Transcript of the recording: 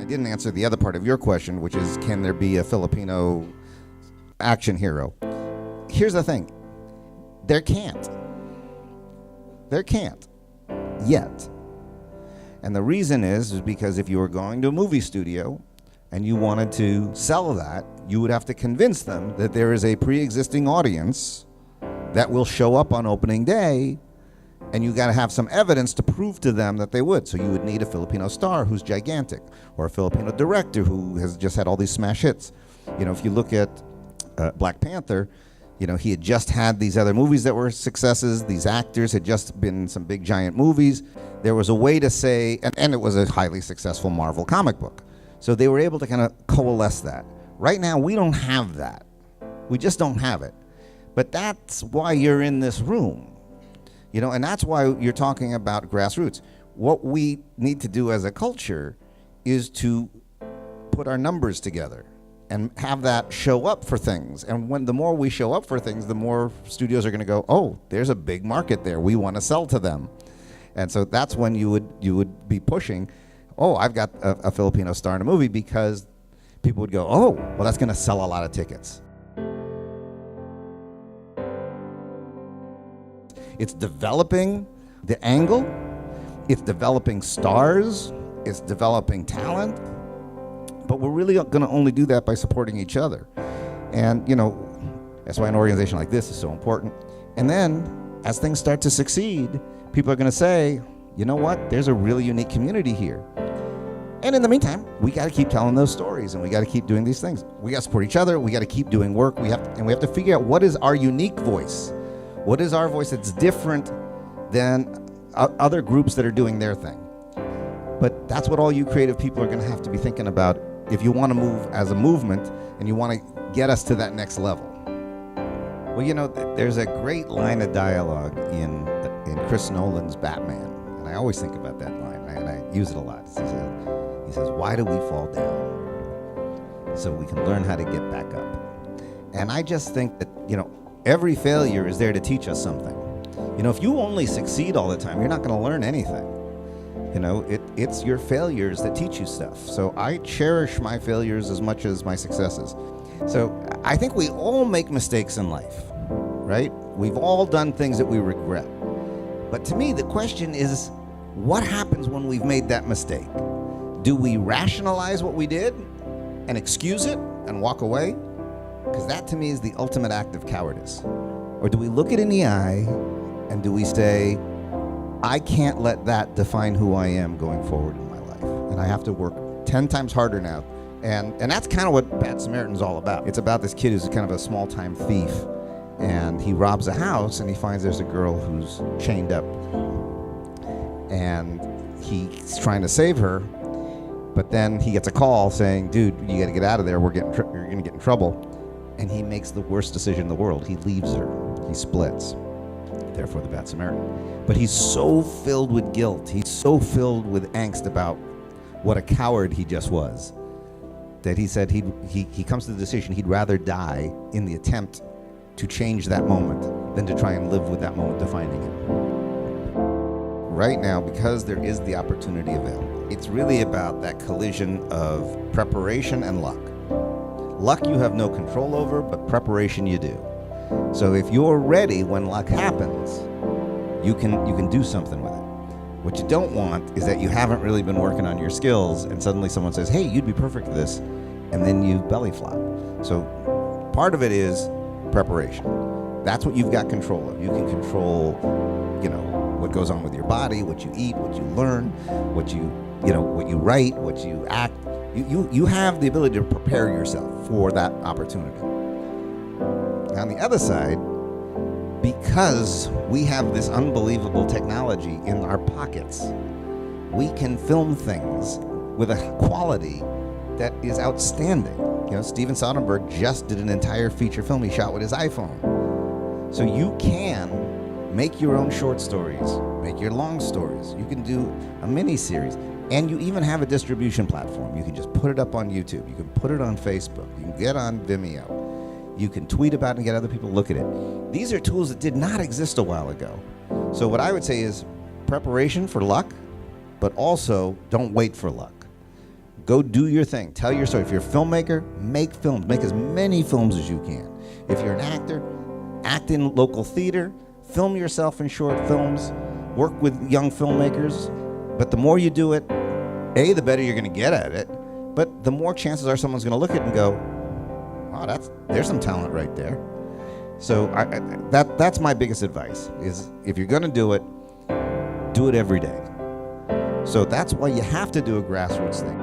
I didn't answer the other part of your question, which is, can there be a Filipino action hero? Here's the thing. There can't. There can't. Yet. And the reason is because if you were going to a movie studio and you wanted to sell that, you would have to convince them that there is a pre-existing audience that will show up on opening day, and you got to have some evidence to prove to them that they would. So you would need a Filipino star who's gigantic, or a Filipino director who has just had all these smash hits. You know, if you look at Black Panther, you know, he had just had these other movies that were successes. These actors had just been in some big giant movies. There was a way to say, and it was a highly successful Marvel comic book. So they were able to kind of coalesce that. Right now, we don't have that. We just don't have it. But that's why you're in this room. You know, and that's why you're talking about grassroots. What we need to do as a culture is to put our numbers together and have that show up for things. And when the more we show up for things, the more studios are going to go, oh, there's a big market there. We want to sell to them. And so that's when you would be pushing, oh, I've got a Filipino star in a movie, because people would go, oh, well, that's going to sell a lot of tickets. It's developing the angle. It's developing stars. It's developing talent. But we're really going to only do that by supporting each other. And, you know, that's why an organization like this is so important. And then, as things start to succeed, people are going to say, you know what, there's a really unique community here. And in the meantime, we got to keep telling those stories, and we got to keep doing these things. We got to support each other. We got to keep doing work. We have to figure out what is our unique voice. What is our voice that's different than other groups that are doing their thing? But that's what all you creative people are going to have to be thinking about if you want to move as a movement and you want to get us to that next level. Well, you know, there's a great line of dialogue in Chris Nolan's Batman, and I always think about that line, and I use it a lot. He says, why do we fall down? So we can learn how to get back up. And I just think that, you know, every failure is there to teach us something. You know, if you only succeed all the time, you're not going to learn anything. You know, it's your failures that teach you stuff. So I cherish my failures as much as my successes. So I think we all make mistakes in life, right? We've all done things that we regret. But to me, the question is, what happens when we've made that mistake? Do we rationalize what we did and excuse it and walk away? Because that to me is the ultimate act of cowardice. Or do we look it in the eye and do we say, I can't let that define who I am going forward in my life, and I have to work 10 times harder now. And that's kind of what Bad Samaritan's all about. It's about this kid who's kind of a small-time thief, and he robs a house and he finds there's a girl who's chained up, and he's trying to save her, but then he gets a call saying, dude, you got to get out of there, you're going to get in trouble. And he makes the worst decision in the world. He leaves her. He splits. Therefore, the Bad Samaritan. But he's so filled with guilt. He's so filled with angst about what a coward he just was, that he said he comes to the decision he'd rather die in the attempt to change that moment than to try and live with that moment defining him. Right now, because there is the opportunity available, it's really about that collision of preparation and luck. Luck you have no control over, but preparation you do. So if you're ready when luck happens, you can do something with it. What you don't want is that you haven't really been working on your skills and suddenly someone says, hey, you'd be perfect for this, and then you belly flop. So part of it is preparation. That's what you've got control of. You can control, you know, what goes on with your body, what you eat, what you learn, what you write, what you act. You have the ability to prepare yourself for that opportunity. On the other side, because we have this unbelievable technology in our pockets, we can film things with a quality that is outstanding. You know, Steven Soderbergh just did an entire feature film he shot with his iPhone. So you can make your own short stories, make your long stories. You can do a mini series. And you even have a distribution platform. You can just put it up on YouTube. You can put it on Facebook. You can get on Vimeo. You can tweet about it and get other people to look at it. These are tools that did not exist a while ago. So what I would say is preparation for luck, but also don't wait for luck. Go do your thing. Tell your story. If you're a filmmaker, make films. Make as many films as you can. If you're an actor, act in local theater. Film yourself in short films. Work with young filmmakers. But the more you do it, A, the better you're going to get at it. But the more chances are someone's going to look at it and go, wow, there's some talent right there. So that's my biggest advice, is if you're going to do it every day. So that's why you have to do a grassroots thing.